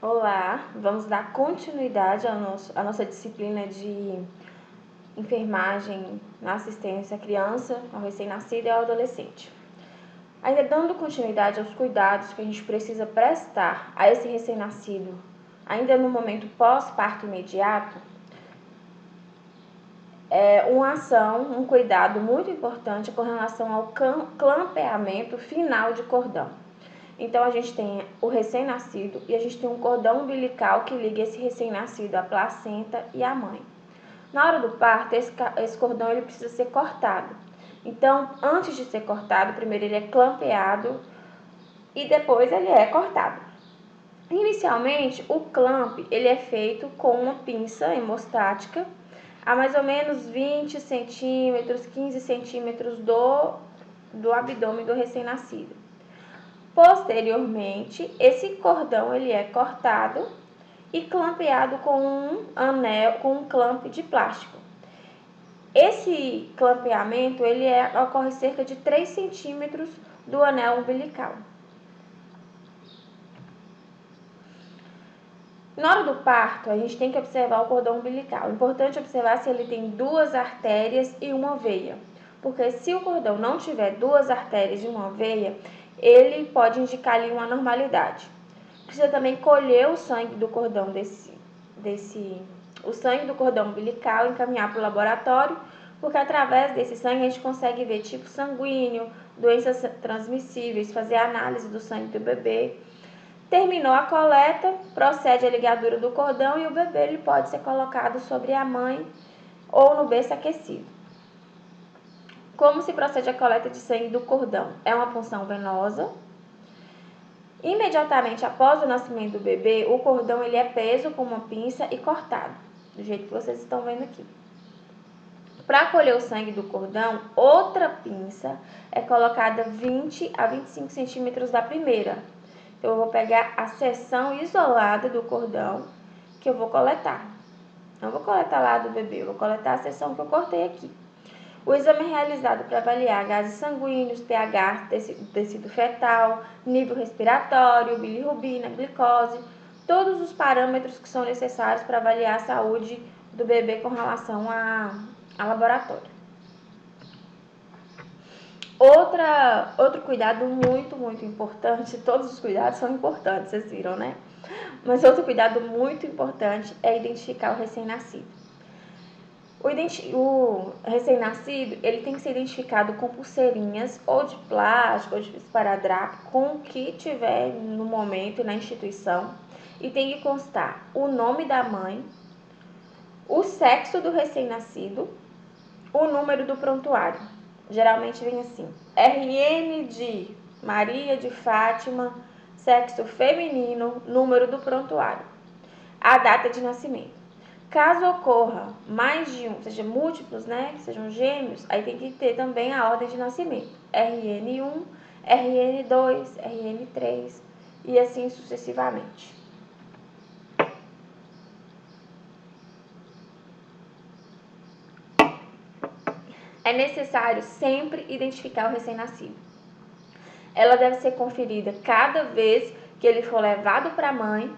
Olá, vamos dar continuidade à nossa disciplina de enfermagem na assistência à criança, ao recém-nascido e ao adolescente. Ainda dando continuidade aos cuidados que a gente precisa prestar a esse recém-nascido, ainda no momento pós-parto imediato, uma ação, um cuidado muito importante com relação ao clampeamento final de cordão. Então, a gente tem o recém-nascido e a gente tem um cordão umbilical que liga esse recém-nascido à placenta e à mãe. Na hora do parto, esse cordão ele precisa ser cortado. Então, antes de ser cortado, primeiro ele é clampeado e depois ele é cortado. Inicialmente, o clamp ele é feito com uma pinça hemostática a mais ou menos 20 centímetros, 15 centímetros do abdômen do recém-nascido. Posteriormente, esse cordão ele é cortado e clampeado com um anel, com um clamp de plástico. Esse clampeamento ele ocorre cerca de 3 centímetros do anel umbilical. Na hora do parto, a gente tem que observar o cordão umbilical. É importante observar se ele tem 2 artérias e uma veia. Porque se o cordão não tiver 2 artérias e uma veia, ele pode indicar ali uma anormalidade. Precisa também colher o sangue do cordão o sangue do cordão umbilical e encaminhar para o laboratório, porque através desse sangue a gente consegue ver tipo sanguíneo, doenças transmissíveis, fazer análise do sangue do bebê. Terminou a coleta, procede a ligadura do cordão e o bebê ele pode ser colocado sobre a mãe ou no berço aquecido. Como se procede a coleta de sangue do cordão? É uma punção venosa. Imediatamente após o nascimento do bebê, o cordão ele é preso com uma pinça e cortado, do jeito que vocês estão vendo aqui. Para colher o sangue do cordão, outra pinça é colocada 20 a 25 centímetros da primeira. Então, eu vou pegar a seção isolada do cordão que eu vou coletar. Não vou coletar lá do bebê, eu vou coletar a seção que eu cortei aqui. O exame é realizado para avaliar gases sanguíneos, pH, tecido fetal, nível respiratório, bilirrubina, glicose, todos os parâmetros que são necessários para avaliar a saúde do bebê com relação a laboratório. Outro cuidado muito importante, todos os cuidados são importantes, vocês viram, né? Mas outro cuidado muito importante é identificar o recém-nascido. O recém-nascido, ele tem que ser identificado com pulseirinhas ou de plástico ou de esparadrapo, com o que tiver no momento na instituição, e tem que constar o nome da mãe, o sexo do recém-nascido, o número do prontuário. Geralmente vem assim: RN de Maria de Fátima, sexo feminino, número do prontuário, a data de nascimento. Caso ocorra mais de um, seja múltiplos, né, que sejam gêmeos, aí tem que ter também a ordem de nascimento: RN1, RN2, RN3 e assim sucessivamente. É necessário sempre identificar o recém-nascido. Ela deve ser conferida cada vez que ele for levado para a mãe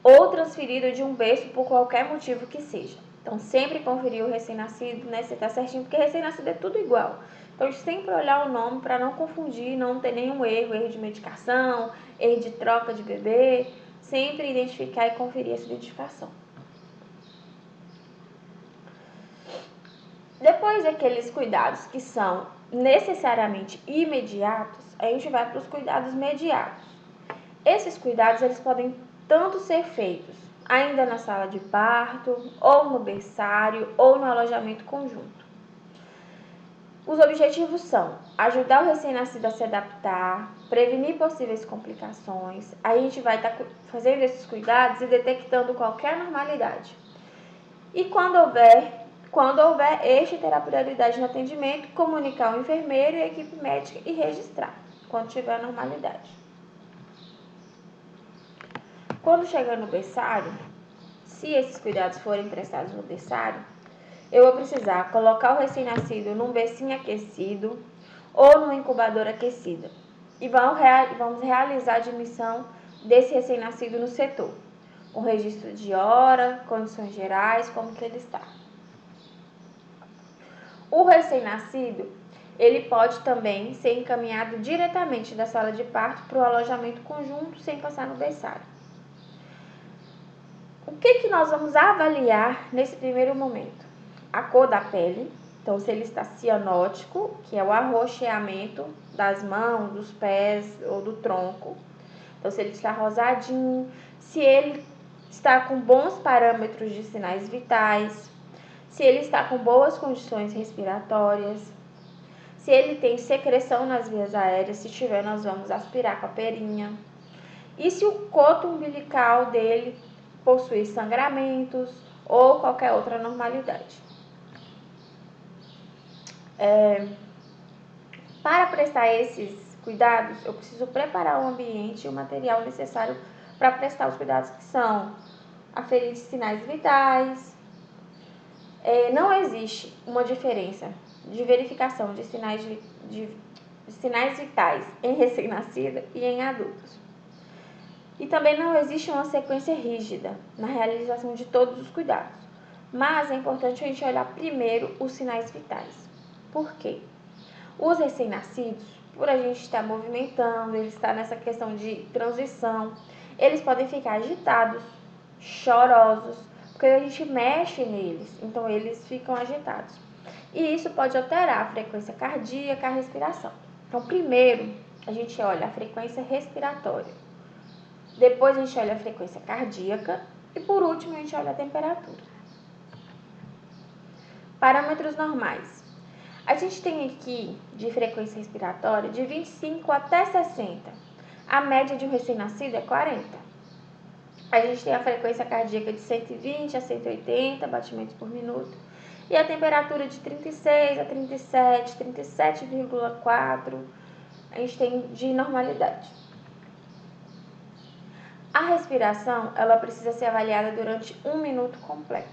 ou transferido de um berço por qualquer motivo que seja. Então, sempre conferir o recém-nascido, né, se tá certinho, porque recém-nascido é tudo igual. Então, sempre olhar o nome para não confundir, não ter nenhum erro de medicação, erro de troca de bebê. Sempre identificar e conferir essa identificação. Depois daqueles cuidados que são necessariamente imediatos, a gente vai para os cuidados mediatos. Esses cuidados eles podem tanto ser feitos ainda na sala de parto, ou no berçário, ou no alojamento conjunto. Os objetivos são ajudar o recém-nascido a se adaptar, prevenir possíveis complicações. Aí a gente vai estar fazendo esses cuidados e detectando qualquer anormalidade. E quando houver este terá prioridade no atendimento, comunicar ao enfermeiro e à equipe médica e registrar, quando tiver anormalidade. Quando chegar no berçário, se esses cuidados forem prestados no berçário, eu vou precisar colocar o recém-nascido num bercinho aquecido ou numa incubadora aquecida. E vamos realizar a admissão desse recém-nascido no setor. um registro de hora, condições gerais, como que ele está. O recém-nascido, ele pode também ser encaminhado diretamente da sala de parto para o alojamento conjunto sem passar no berçário. O que nós vamos avaliar nesse primeiro momento? A cor da pele, então se ele está cianótico, que é o arroxeamento das mãos, dos pés ou do tronco. Então se ele está rosadinho, se ele está com bons parâmetros de sinais vitais, se ele está com boas condições respiratórias, se ele tem secreção nas vias aéreas, se tiver nós vamos aspirar com a perinha. E se o coto umbilical dele possui sangramentos ou qualquer outra normalidade. Para prestar esses cuidados, eu preciso preparar o ambiente e o material necessário para prestar os cuidados que são aferir sinais vitais. Não existe uma diferença de verificação de sinais vitais em recém-nascido e em adultos. E também não existe uma sequência rígida na realização de todos os cuidados. Mas é importante a gente olhar primeiro os sinais vitais. Por quê? Os recém-nascidos, por a gente estar movimentando, eles estão nessa questão de transição, eles podem ficar agitados, chorosos, porque a gente mexe neles, então eles ficam agitados. E isso pode alterar a frequência cardíaca, a respiração. Então, primeiro, a gente olha a frequência respiratória. Depois, a gente olha a frequência cardíaca. E, por último, a gente olha a temperatura. Parâmetros normais. A gente tem aqui, de frequência respiratória, de 25 até 60. A média de um recém-nascido é 40. A gente tem a frequência cardíaca de 120 a 180 batimentos por minuto. E a temperatura de 36 a 37, 37,4, a gente tem de normalidade. A respiração, ela precisa ser avaliada durante 1 minuto completo.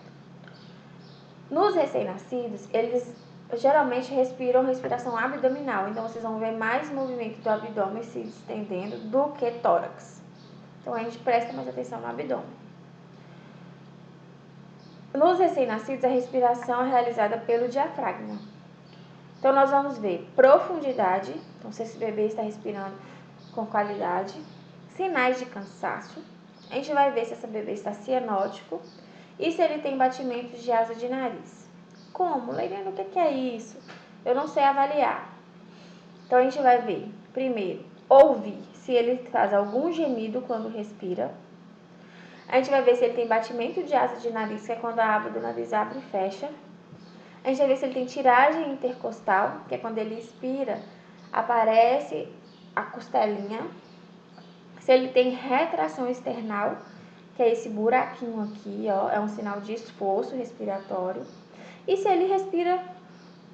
Nos recém-nascidos, eles geralmente respiram respiração abdominal, então vocês vão ver mais movimento do abdômen se estendendo do que tórax. Então a gente presta mais atenção no abdômen. Nos recém-nascidos, a respiração é realizada pelo diafragma. Então, nós vamos ver profundidade, então se esse bebê está respirando com qualidade, sinais de cansaço, a gente vai ver se esse bebê está cianótico e se ele tem batimentos de asa de nariz. Como? Leilene, o que é isso? Eu não sei avaliar. Então, a gente vai ver, primeiro, ouvir se ele faz algum gemido quando respira. A gente vai ver se ele tem batimento de asa de nariz, que é quando a aba do nariz abre e fecha. A gente vai ver se ele tem tiragem intercostal, que é quando ele expira, aparece a costelinha. Se ele tem retração external, que é esse buraquinho aqui, ó, é um sinal de esforço respiratório. E se ele respira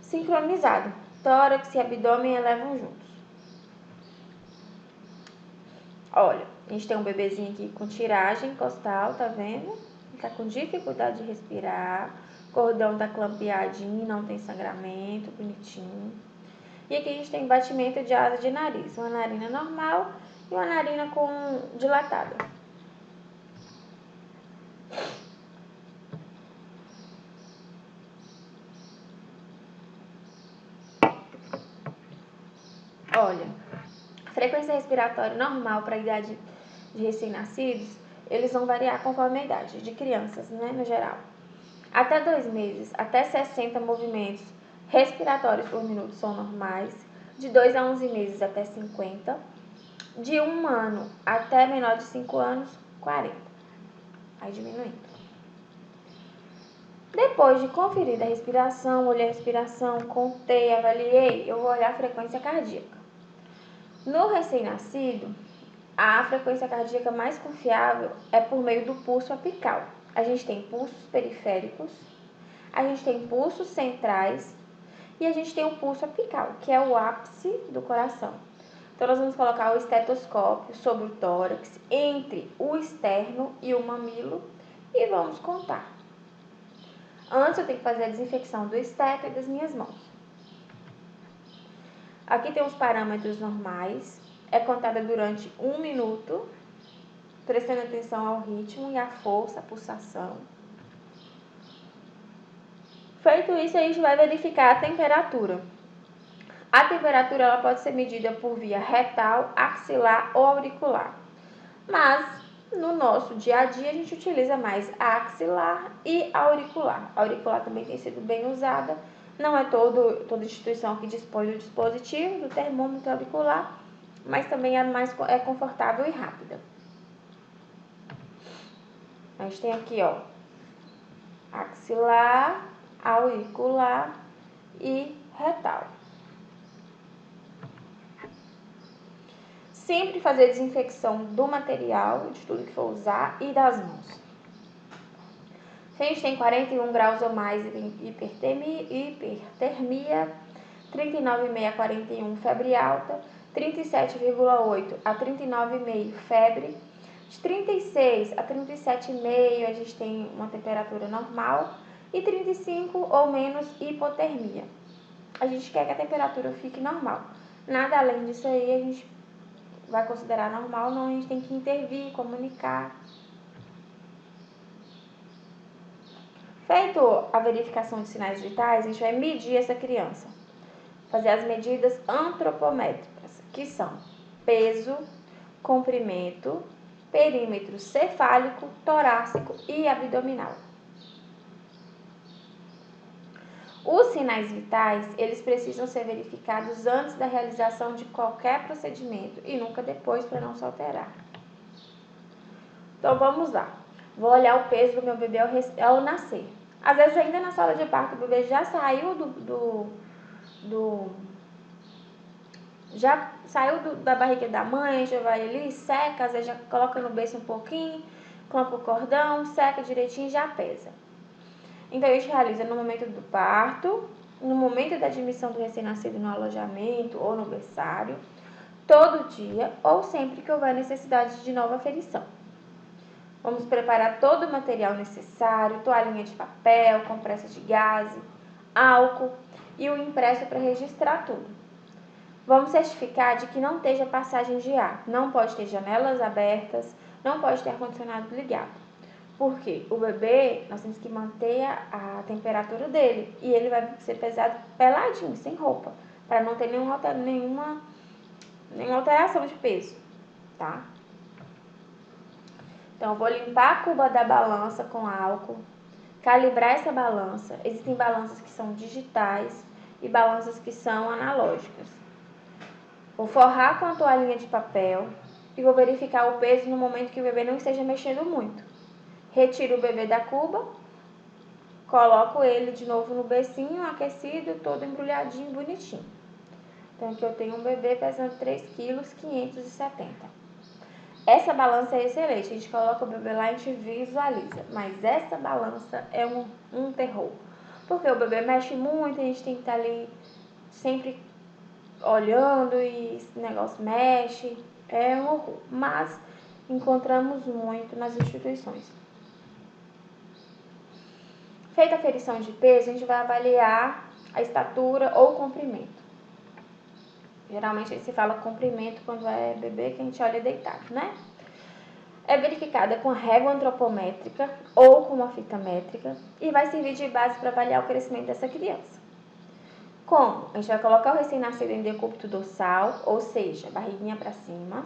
sincronizado, tórax e abdômen elevam juntos. Olha, a gente tem um bebezinho aqui com tiragem costal, tá vendo? Ele tá com dificuldade de respirar, cordão tá clampeadinho, não tem sangramento, bonitinho. E aqui a gente tem batimento de asa de nariz, uma narina normal e uma narina dilatada. Olha, a frequência respiratória normal para a idade de recém-nascidos, eles vão variar conforme a idade de crianças, né, no geral. Até 2 meses, até 60 movimentos respiratórios por minuto são normais. De 2 a 11 meses, até 50. De 1 ano até menor de 5 anos, 40. Aí diminuindo. Depois de conferir a respiração, olhei a respiração, contei, avaliei, eu vou olhar a frequência cardíaca. No recém-nascido, a frequência cardíaca mais confiável é por meio do pulso apical. A gente tem pulsos periféricos, a gente tem pulsos centrais e a gente tem o pulso apical, que é o ápice do coração. Então, nós vamos colocar o estetoscópio sobre o tórax, entre o externo e o mamilo e vamos contar. Antes, eu tenho que fazer a desinfecção do esteto e das minhas mãos. Aqui tem os parâmetros normais. É contada durante 1 minuto. prestando atenção ao ritmo e à força, à pulsação. Feito isso, a gente vai verificar a temperatura. A temperatura ela pode ser medida por via retal, axilar ou auricular. Mas no nosso dia a dia a gente utiliza mais a axilar e a auricular. A auricular também tem sido bem usada. Não é toda instituição que dispõe do dispositivo, do termômetro auricular, mas também é confortável e rápida. A gente tem aqui, ó, axilar, auricular e retal. Sempre fazer desinfecção do material, de tudo que for usar, e das mãos. Se a gente tem 41 graus ou mais em hipertermia, 39,5 a 41 febre alta, 37,8 a 39,5 febre, de 36 a 37,5 a gente tem uma temperatura normal e 35 ou menos hipotermia. A gente quer que a temperatura fique normal. Nada além disso aí a gente vai considerar normal, não, a gente tem que intervir, comunicar. Feito a verificação de sinais vitais, a gente vai medir essa criança. Fazer as medidas antropométricas, que são peso, comprimento, perímetro cefálico, torácico e abdominal. Os sinais vitais, eles precisam ser verificados antes da realização de qualquer procedimento e nunca depois para não se alterar. Então vamos lá. Vou olhar o peso do meu bebê ao nascer. Às vezes ainda na sala de parto o bebê já saiu da barriga da mãe, já vai ali, seca, às vezes já coloca no berço um pouquinho, clampa o cordão, seca direitinho e já pesa. Então, a gente realiza no momento do parto, no momento da admissão do recém-nascido no alojamento ou no berçário, todo dia ou sempre que houver necessidade de nova aferição. Vamos preparar todo o material necessário, toalhinha de papel, compressa de gaze, álcool e o impresso para registrar tudo. Vamos certificar de que não esteja passagem de ar, não pode ter janelas abertas, não pode ter ar-condicionado ligado. Porque o bebê, nós temos que manter a temperatura dele e ele vai ser pesado peladinho, sem roupa, para não ter nenhuma alteração de peso, tá? Então, eu vou limpar a cuba da balança com álcool, calibrar essa balança. Existem balanças que são digitais e balanças que são analógicas. Vou forrar com a toalhinha de papel e vou verificar o peso no momento que o bebê não esteja mexendo muito. Retiro o bebê da cuba, coloco ele de novo no bercinho aquecido, todo embrulhadinho, bonitinho. Então, aqui eu tenho um bebê pesando 3,570 kg. Essa balança é excelente, a gente coloca o bebê lá e a gente visualiza. Mas essa balança é um terror. Porque o bebê mexe muito, a gente tem que estar ali sempre olhando e esse negócio mexe. É um horror. Mas encontramos muito nas instituições. Feita a aferição de peso, a gente vai avaliar a estatura ou comprimento. Geralmente se fala comprimento quando é bebê que a gente olha deitado, né? É verificada com a régua antropométrica ou com uma fita métrica e vai servir de base para avaliar o crescimento dessa criança. Como? A gente vai colocar o recém-nascido em decúbito dorsal, ou seja, barriguinha para cima,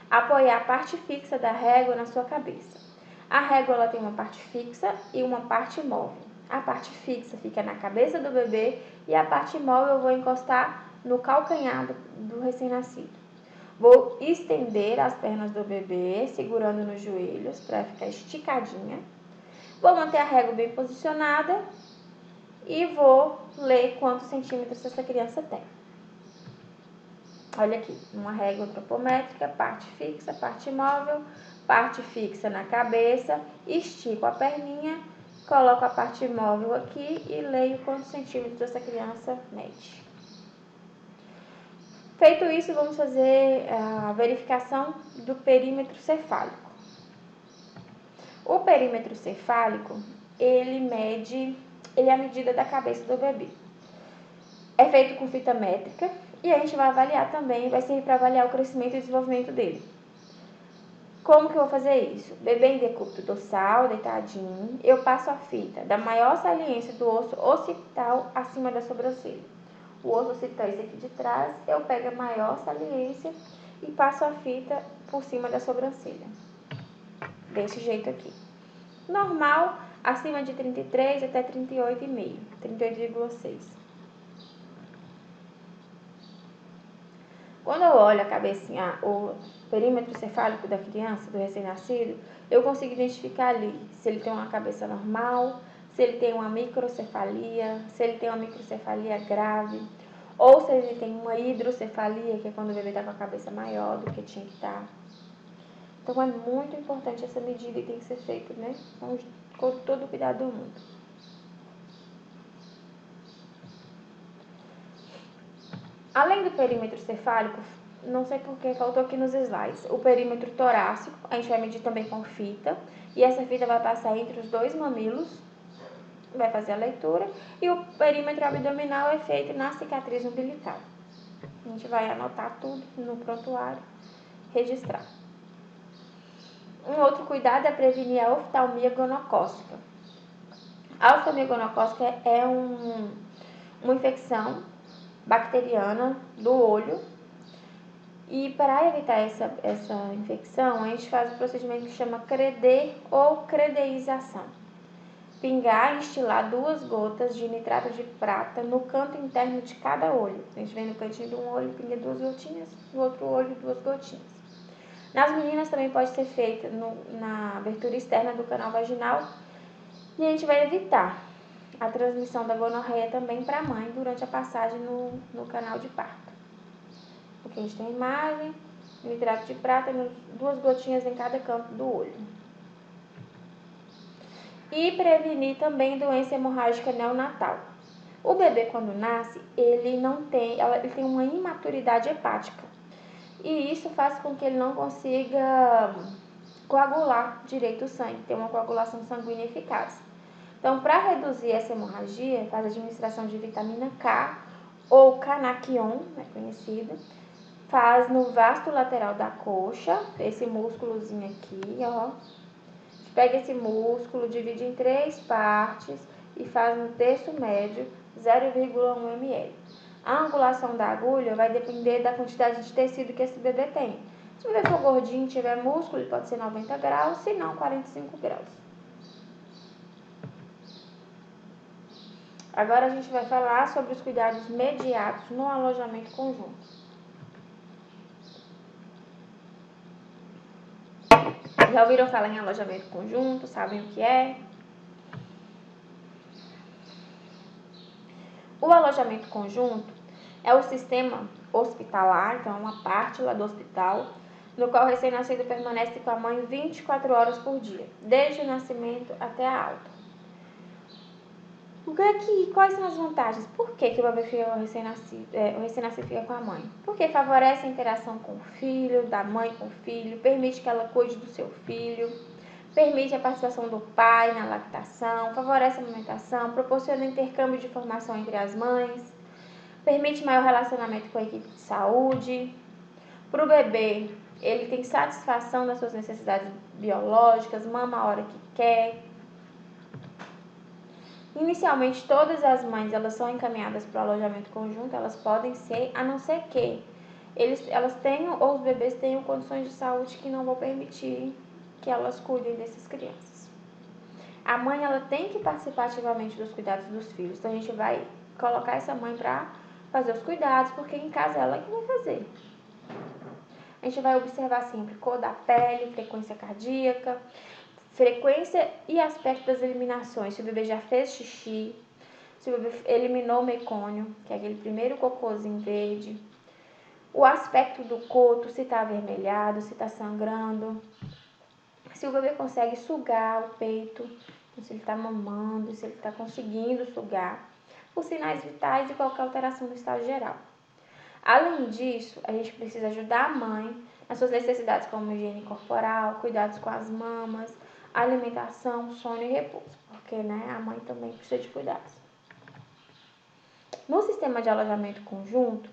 apoiar a parte fixa da régua na sua cabeça. A régua ela tem uma parte fixa e uma parte móvel. A parte fixa fica na cabeça do bebê e a parte móvel eu vou encostar no calcanhar do recém-nascido. Vou estender as pernas do bebê, segurando nos joelhos para ficar esticadinha. Vou manter a régua bem posicionada e vou ler quantos centímetros essa criança tem. Olha aqui, uma régua antropométrica, parte fixa na cabeça, estico a perninha, coloco a parte móvel aqui e leio quantos centímetros essa criança mede. Feito isso, vamos fazer a verificação do perímetro cefálico. O perímetro cefálico, ele é a medida da cabeça do bebê. É feito com fita métrica e a gente vai avaliar também, vai servir para avaliar o crescimento e desenvolvimento dele. Como que eu vou fazer isso? Bebê em decúbito dorsal, deitadinho, eu passo a fita da maior saliência do osso occipital acima da sobrancelha. O osso occipital é esse aqui de trás, eu pego a maior saliência e passo a fita por cima da sobrancelha. Desse jeito aqui. Normal, acima de 33 até 38,5, 38,6. Quando eu olho a cabecinha, o perímetro cefálico da criança, do recém-nascido, eu consigo identificar ali se ele tem uma cabeça normal, se ele tem uma microcefalia, se ele tem uma microcefalia grave, ou se ele tem uma hidrocefalia, que é quando o bebê está com a cabeça maior do que tinha que estar. Então é muito importante essa medida e tem que ser feita, né, com todo o cuidado do mundo. Além do perímetro cefálico, não sei porque faltou aqui nos slides, o perímetro torácico, a gente vai medir também com fita, e essa fita vai passar entre os dois mamilos, vai fazer a leitura, e o perímetro abdominal é feito na cicatriz umbilical. A gente vai anotar tudo no prontuário, registrar. Um outro cuidado é prevenir a oftalmia gonocócica. A oftalmia gonocócica é uma infecção bacteriana do olho. E para evitar essa infecção, a gente faz um procedimento que chama credê ou credeização. Pingar e instilar 2 gotas de nitrato de prata no canto interno de cada olho. A gente vem no cantinho de um olho, pinga 2 gotinhas, no outro olho 2 gotinhas. Nas meninas também pode ser feita na abertura externa do canal vaginal. E a gente vai evitar a transmissão da gonorreia também para a mãe durante a passagem no canal de parto. Porque a gente tem imagem, nitrato de prata, 2 gotinhas em cada canto do olho. E prevenir também doença hemorrágica neonatal. O bebê, quando nasce, ele tem uma imaturidade hepática. E isso faz com que ele não consiga coagular direito o sangue, ter uma coagulação sanguínea eficaz. Então, para reduzir essa hemorragia, faz a administração de vitamina K ou Canaquion, conhecido, faz no vasto lateral da coxa, esse músculozinho aqui, ó. A gente pega esse músculo, divide em 3 partes e faz no terço médio 0,1 ml. A angulação da agulha vai depender da quantidade de tecido que esse bebê tem. Se o bebê for gordinho e tiver músculo, ele pode ser 90 graus, se não 45 graus. Agora a gente vai falar sobre os cuidados mediatos no alojamento conjunto. Já ouviram falar em alojamento conjunto? Sabem o que é? O alojamento conjunto é o sistema hospitalar, então é uma parte lá do hospital, no qual o recém-nascido permanece com a mãe 24 horas por dia, desde o nascimento até a alta. Quais são as vantagens? Por que o bebê fica o recém-nascido fica com a mãe? Porque favorece a interação com o filho, da mãe com o filho, permite que ela cuide do seu filho, permite a participação do pai na lactação, favorece a amamentação, proporciona intercâmbio de informação entre as mães, permite maior relacionamento com a equipe de saúde. Para o bebê, ele tem satisfação das suas necessidades biológicas, mama a hora que quer. Inicialmente, todas as mães elas são encaminhadas para o alojamento conjunto, elas podem ser, a não ser que elas tenham, ou os bebês tenham condições de saúde que não vão permitir que elas cuidem dessas crianças. A mãe ela tem que participar ativamente dos cuidados dos filhos, então a gente vai colocar essa mãe para fazer os cuidados, porque em casa ela que vai fazer. A gente vai observar sempre cor da pele, frequência cardíaca, frequência e aspecto das eliminações, se o bebê já fez xixi, se o bebê eliminou o mecônio, que é aquele primeiro cocôzinho verde, o aspecto do coto, se está avermelhado, se está sangrando, se o bebê consegue sugar o peito, se ele está mamando, se ele está conseguindo sugar, os sinais vitais e qualquer alteração no estado geral. Além disso, a gente precisa ajudar a mãe nas suas necessidades como higiene corporal, cuidados com as mamas, alimentação, sono e repouso, porque a mãe também precisa de cuidados. No sistema de alojamento conjunto,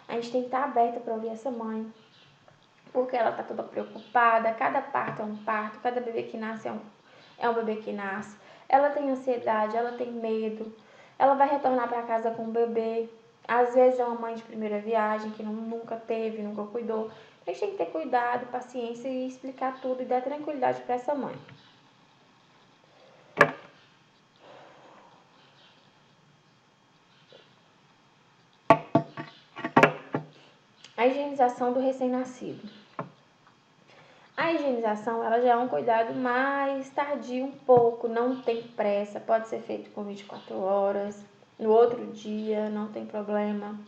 a gente tem que estar aberta para ouvir essa mãe, porque ela tá toda preocupada, cada parto é um parto, cada bebê que nasce é um bebê que nasce. Ela tem ansiedade, ela tem medo, ela vai retornar para casa com o bebê. Às vezes é uma mãe de primeira viagem que nunca teve, nunca cuidou. A gente tem que ter cuidado, paciência e explicar tudo e dar tranquilidade para essa mãe. A higienização do recém-nascido. A higienização ela já é um cuidado mais tardio um pouco, não tem pressa, pode ser feito com 24 horas, no outro dia, não tem problema.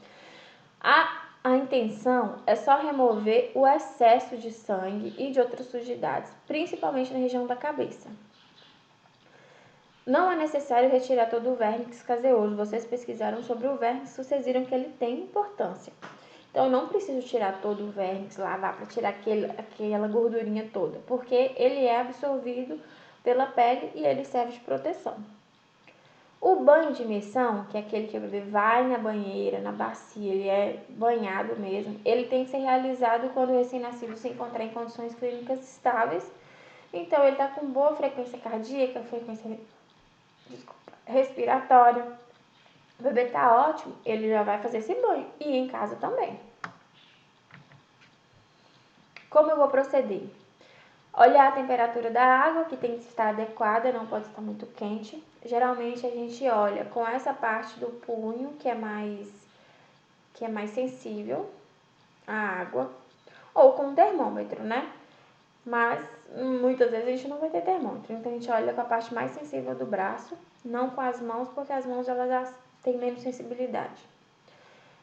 A intenção é só remover o excesso de sangue e de outras sujidades, principalmente na região da cabeça. Não é necessário retirar todo o vernix caseoso. Vocês pesquisaram sobre o vernix, vocês viram que ele tem importância. Então, eu não preciso tirar todo o vernix, lavar para tirar aquela gordurinha toda, porque ele é absorvido pela pele e ele serve de proteção. O banho de imersão, que é aquele que o bebê vai na banheira, na bacia, ele é banhado mesmo, ele tem que ser realizado quando o recém-nascido se encontrar em condições clínicas estáveis. Então, ele está com boa frequência cardíaca, frequência respiratória. O bebê está ótimo, ele já vai fazer esse banho. E em casa também. Como eu vou proceder? Olhar a temperatura da água, que tem que estar adequada, não pode estar muito quente. Geralmente a gente olha com essa parte do punho, que é mais sensível à água, ou com um termômetro, né? Mas muitas vezes a gente não vai ter termômetro, então a gente olha com a parte mais sensível do braço, não com as mãos, porque as mãos elas já têm menos sensibilidade.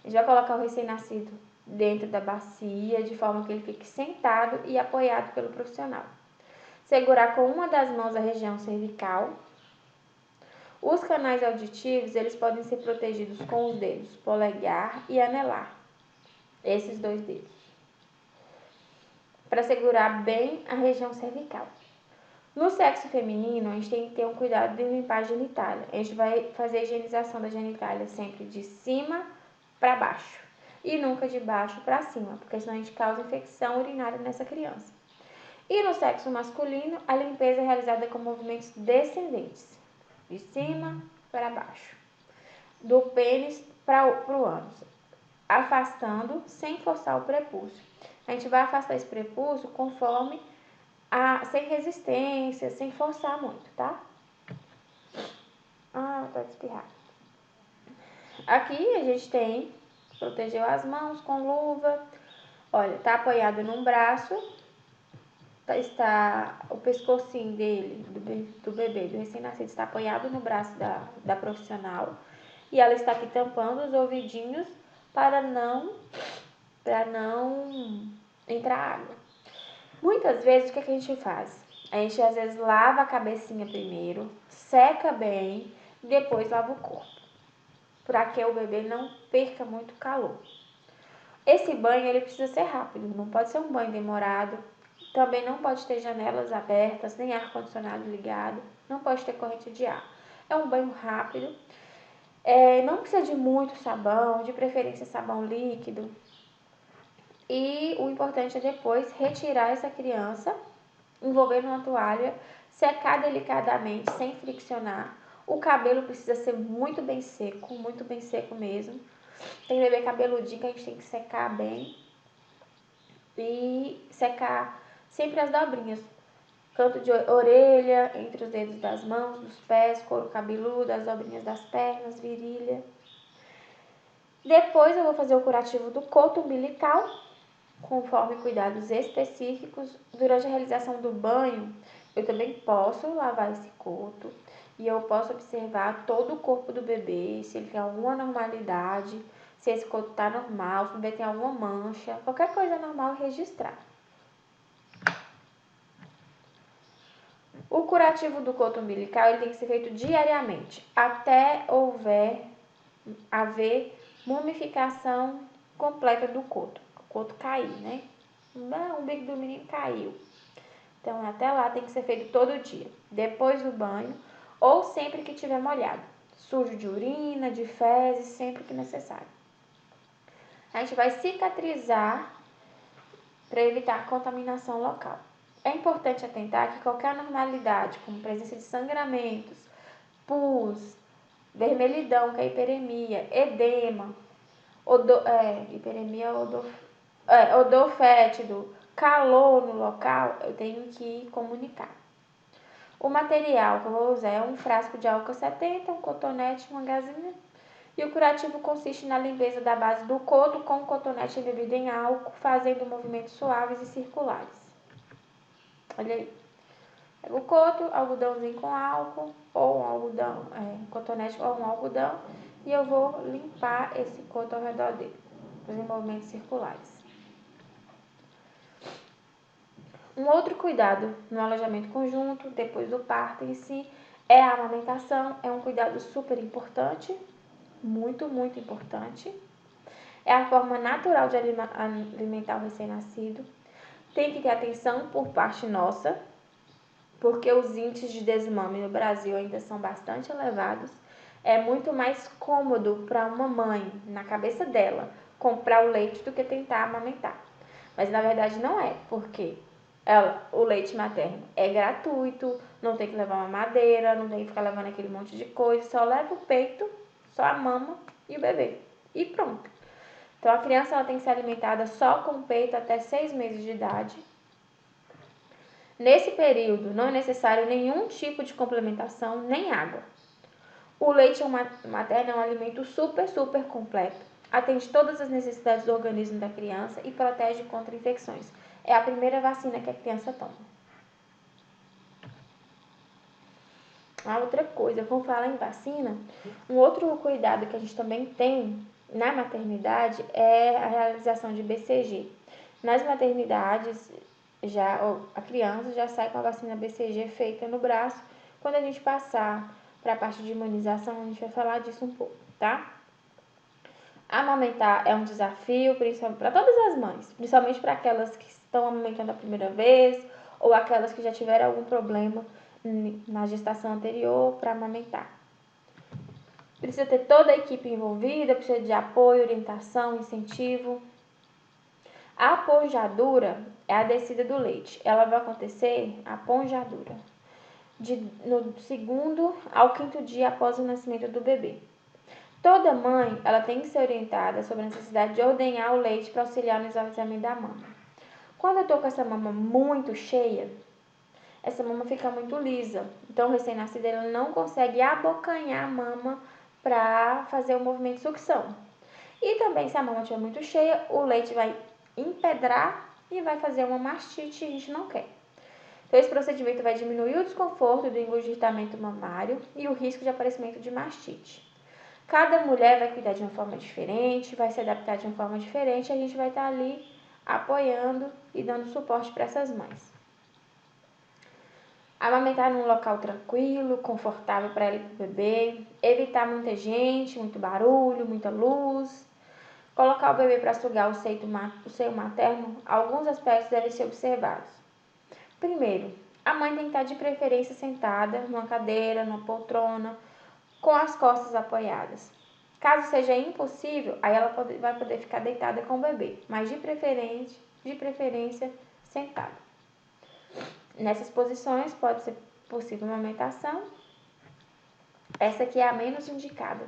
A gente vai colocar o recém-nascido dentro da bacia, de forma que ele fique sentado e apoiado pelo profissional. Segurar com uma das mãos a região cervical. Os canais auditivos, eles podem ser protegidos com os dedos polegar e anelar. Esses dois dedos. Para segurar bem a região cervical. No sexo feminino, a gente tem que ter um cuidado de limpar a genitália. A gente vai fazer a higienização da genitália sempre de cima para baixo e nunca de baixo para cima, porque senão a gente causa infecção urinária nessa criança. E no sexo masculino, a limpeza é realizada com movimentos descendentes, de cima para baixo, do pênis para o ânus, afastando sem forçar o prepúcio. A gente vai afastar esse prepúcio conforme sem resistência, sem forçar muito, tá? Tá espirrado. Aqui a gente tem, protegeu as mãos com luva. Olha, tá apoiado num braço, está o pescocinho dele, do bebê, do recém-nascido, está apoiado no braço da profissional. E ela está aqui tampando os ouvidinhos para não entrar água. Muitas vezes, o que a gente faz? A gente às vezes lava a cabecinha primeiro, seca bem, depois lava o corpo, para que o bebê não perca muito calor. Esse banho ele precisa ser rápido, não pode ser um banho demorado, também não pode ter janelas abertas, nem ar-condicionado ligado, não pode ter corrente de ar. É um banho rápido, não precisa de muito sabão, de preferência sabão líquido. E o importante é depois retirar essa criança, envolver numa toalha, secar delicadamente, sem friccionar. O cabelo precisa ser muito bem seco mesmo. Tem bebê cabeludinho que a gente tem que secar bem. E secar sempre as dobrinhas. Canto de orelha, entre os dedos das mãos, dos pés, couro cabeludo, as dobrinhas das pernas, virilha. Depois eu vou fazer o curativo do coto umbilical, conforme cuidados específicos. Durante a realização do banho, eu também posso lavar esse coto e eu posso observar todo o corpo do bebê, se ele tem alguma anormalidade, se esse coto está normal, se o bebê tem alguma mancha, qualquer coisa normal registrar. O curativo do coto umbilical ele tem que ser feito diariamente, até haver mumificação completa do coto. O coto cair, né? O umbigo do menino caiu. Então, até lá tem que ser feito todo dia, depois do banho ou sempre que tiver molhado. Sujo de urina, de fezes, sempre que necessário. A gente vai cicatrizar para evitar a contaminação local. É importante atentar que qualquer anormalidade, como presença de sangramentos, pus, vermelhidão, que é hiperemia, edema, odor fétido, calor no local, eu tenho que comunicar. O material que eu vou usar é um frasco de álcool 70, um cotonete, uma gazinha. E o curativo consiste na limpeza da base do coto com o cotonete embebido em álcool, fazendo movimentos suaves e circulares. Olha aí. Pega o coto, algodãozinho com álcool, ou um algodão, cotonete ou um algodão, e eu vou limpar esse coto ao redor dele, fazer movimentos circulares. Um outro cuidado no alojamento conjunto, depois do parto em si, é a amamentação. É um cuidado super importante, muito, muito importante. É a forma natural de alimentar o recém-nascido. Tem que ter atenção por parte nossa, porque os índices de desmame no Brasil ainda são bastante elevados. É muito mais cômodo para uma mãe, na cabeça dela, comprar o leite do que tentar amamentar. Mas na verdade não é, porque o leite materno é gratuito, não tem que levar uma madeira, não tem que ficar levando aquele monte de coisa, só leva o peito, só a mama e o bebê. E pronto. Então a criança ela tem que ser alimentada só com o peito até 6 meses de idade. Nesse período não é necessário nenhum tipo de complementação, nem água. O leite materno é um alimento super, super completo. Atende todas as necessidades do organismo da criança e protege contra infecções. É a primeira vacina que a criança toma. A outra coisa, quando fala em vacina, um outro cuidado que a gente também tem na maternidade é a realização de BCG. Nas maternidades, a criança já sai com a vacina BCG feita no braço. Quando a gente passar para a parte de imunização, a gente vai falar disso um pouco, tá? Amamentar é um desafio, principalmente para todas as mães, principalmente para aquelas que estão amamentando a primeira vez ou aquelas que já tiveram algum problema na gestação anterior para amamentar. Precisa ter toda a equipe envolvida, precisa de apoio, orientação, incentivo. A ponjadura é a descida do leite. Ela vai acontecer, a ponjadura, no 2º ao 5º dia após o nascimento do bebê. Toda mãe ela tem que ser orientada sobre a necessidade de ordenhar o leite para auxiliar no esvaziamento da mama. Quando eu estou com essa mama muito cheia, essa mama fica muito lisa. Então, o recém-nascido ele não consegue abocanhar a mama para fazer o movimento de sucção. E também, se a mama estiver muito cheia, o leite vai empedrar e vai fazer uma mastite e a gente não quer. Então, esse procedimento vai diminuir o desconforto do engurgitamento mamário e o risco de aparecimento de mastite. Cada mulher vai cuidar de uma forma diferente, vai se adaptar de uma forma diferente, a gente vai estar ali apoiando e dando suporte para essas mães. Amamentar num local tranquilo, confortável para ela e para o bebê, evitar muita gente, muito barulho, muita luz, colocar o bebê para sugar o seio materno. Alguns aspectos devem ser observados. Primeiro, a mãe tem que estar de preferência sentada numa cadeira, numa poltrona, com as costas apoiadas. Caso seja impossível, aí ela vai poder ficar deitada com o bebê, mas de preferência sentada. Nessas posições pode ser possível uma amamentação. Essa aqui é a menos indicada.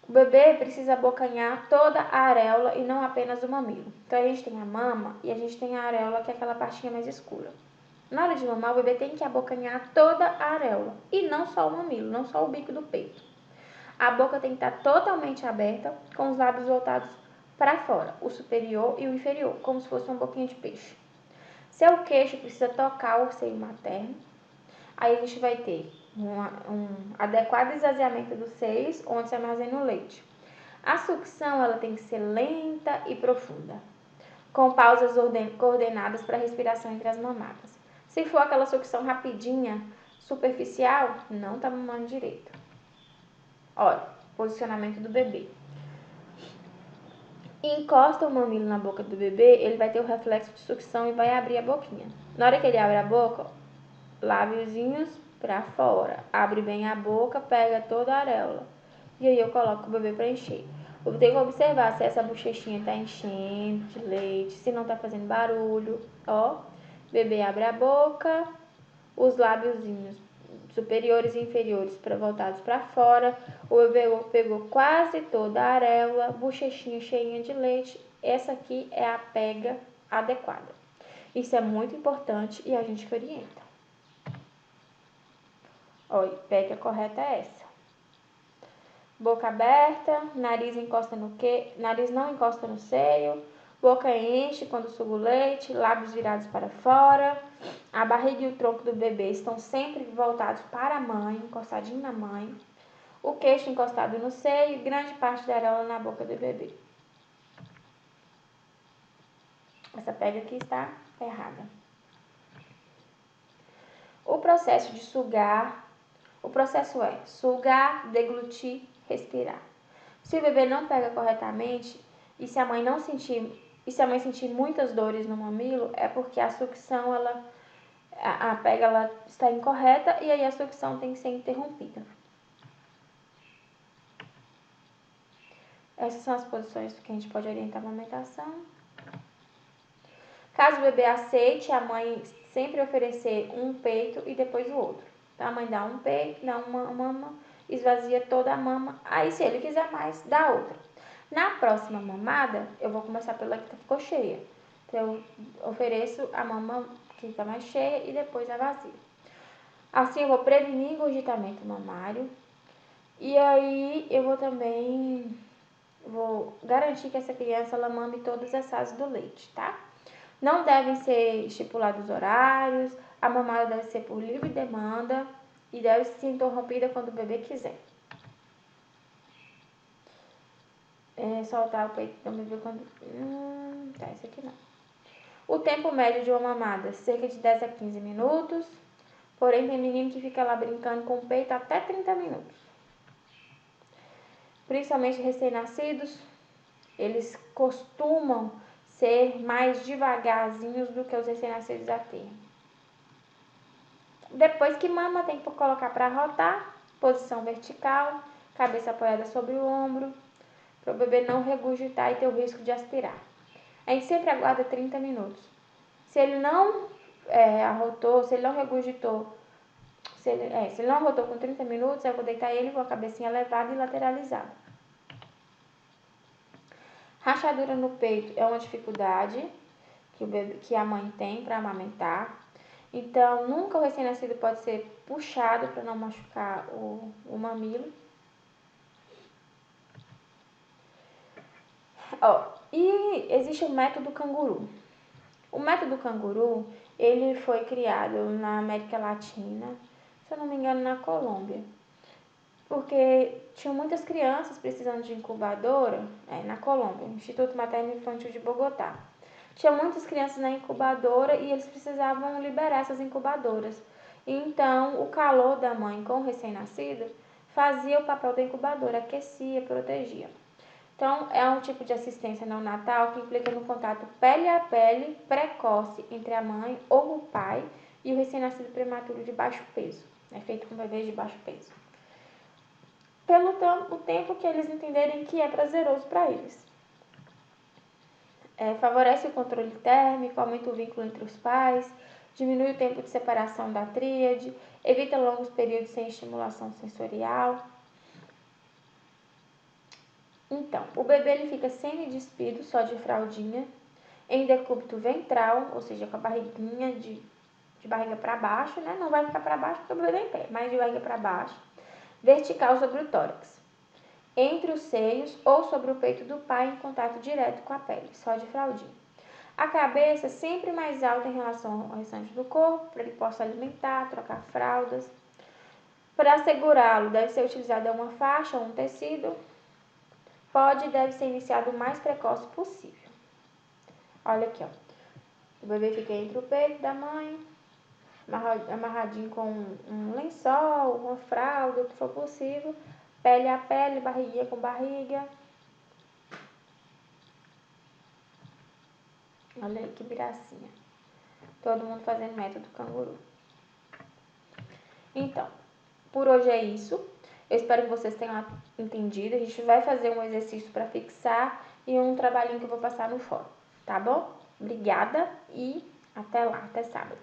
O bebê precisa abocanhar toda a areola e não apenas o mamilo. Então a gente tem a mama e a gente tem a areola, que é aquela partinha mais escura. Na hora de mamar, o bebê tem que abocanhar toda a areola e não só o mamilo, não só o bico do peito. A boca tem que estar totalmente aberta, com os lábios voltados para fora, o superior e o inferior, como se fosse uma boquinha de peixe. Seu queixo precisa tocar o seio materno. Aí a gente vai ter um adequado esvaziamento dos seios, onde se armazena o leite. A sucção ela tem que ser lenta e profunda, com pausas coordenadas para a respiração entre as mamadas. Se for aquela sucção rapidinha, superficial, não está mamando direito. Olha, posicionamento do bebê. Encosta o mamilo na boca do bebê, ele vai ter o reflexo de sucção e vai abrir a boquinha. Na hora que ele abre a boca, lábiozinhos para fora. Abre bem a boca, pega toda a areola. E aí eu coloco o bebê para encher. Eu tenho que observar se essa bochechinha tá enchendo de leite, se não tá fazendo barulho, ó. Bebê abre a boca, os lábiozinhos superiores e inferiores voltados para fora. O bebê pegou quase toda a areola, bochechinha cheinha de leite. Essa aqui é a pega adequada. Isso é muito importante e a gente orienta. Olha, a pega correta é essa. Boca aberta, nariz encosta no nariz não encosta no seio, boca enche quando suga o leite, lábios virados para fora. A barriga e o tronco do bebê estão sempre voltados para a mãe, encostadinho na mãe. O queixo encostado no seio e grande parte da areola na boca do bebê. Essa pega aqui está errada. O processo de sugar, o processo é sugar, deglutir, respirar. Se o bebê não pega corretamente e se a mãe sentir muitas dores no mamilo, é porque a sucção a pega ela está incorreta e aí a sucção tem que ser interrompida. Essas são as posições que a gente pode orientar a amamentação. Caso o bebê aceite, a mãe sempre oferecer um peito e depois o outro. Então, a mãe dá um peito, dá uma mama, esvazia toda a mama. Aí, se ele quiser mais, dá outra. Na próxima mamada, eu vou começar pela que ficou cheia. Então, eu ofereço a mama que está mais cheia e depois a vazia. Assim, eu vou prevenir engurgitamento mamário. E aí, eu vou também garantir que essa criança ela mame todas as fases do leite, tá? Não devem ser estipulados horários, a mamada deve ser por livre demanda e deve ser interrompida quando o bebê quiser. Soltar o peito do bebê quando... Tá, esse aqui não. O tempo médio de uma mamada, cerca de 10 a 15 minutos. Porém, tem menino que fica lá brincando com o peito até 30 minutos. Principalmente recém-nascidos, eles costumam ser mais devagarzinhos do que os recém-nascidos a termo. Depois que mama, tem que colocar para rotar, posição vertical, cabeça apoiada sobre o ombro, para o bebê não regurgitar e ter o risco de aspirar. A gente sempre aguarda 30 minutos. Se ele não arrotou, se ele não regurgitou, se ele não arrotou com 30 minutos, eu vou deitar ele com a cabecinha levada e lateralizada. Rachadura no peito é uma dificuldade que a mãe tem para amamentar. Então, nunca o recém-nascido pode ser puxado para não machucar o mamilo. E existe o método canguru. O método canguru, ele foi criado na América Latina, se eu não me engano, na Colômbia. Porque tinham muitas crianças precisando de incubadora, na Colômbia, Instituto Materno Infantil de Bogotá. Tinha muitas crianças na incubadora e eles precisavam liberar essas incubadoras. Então, o calor da mãe com o recém-nascido fazia o papel da incubadora, aquecia, protegia. Então, é um tipo de assistência neonatal que implica no contato pele a pele precoce entre a mãe ou o pai e o recém-nascido prematuro de baixo peso. É feito com bebês de baixo peso. Pelo tempo que eles entenderem que é prazeroso para eles. Favorece o controle térmico, aumenta o vínculo entre os pais, diminui o tempo de separação da tríade, evita longos períodos sem estimulação sensorial. Então, o bebê ele fica semi-despido, só de fraldinha, em decúbito ventral, ou seja, com a barriguinha de barriga para baixo, né? Não vai ficar para baixo porque o bebê em pé, mas de barriga para baixo, vertical sobre o tórax, entre os seios ou sobre o peito do pai em contato direto com a pele, só de fraldinha. A cabeça sempre mais alta em relação ao restante do corpo, para ele possa alimentar, trocar fraldas. Para segurá-lo, deve ser utilizada uma faixa ou um tecido. Pode e deve ser iniciado o mais precoce possível. Olha aqui, ó. O bebê fica entre o peito da mãe, amarradinho com um lençol, uma fralda, o que for possível. Pele a pele, barriguinha com barriga. Olha aí que gracinha. Todo mundo fazendo método canguru. Então, por hoje é isso. Eu espero que vocês tenham entendido. A gente vai fazer um exercício para fixar e um trabalhinho que eu vou passar no fórum, tá bom? Obrigada e até lá, até sábado.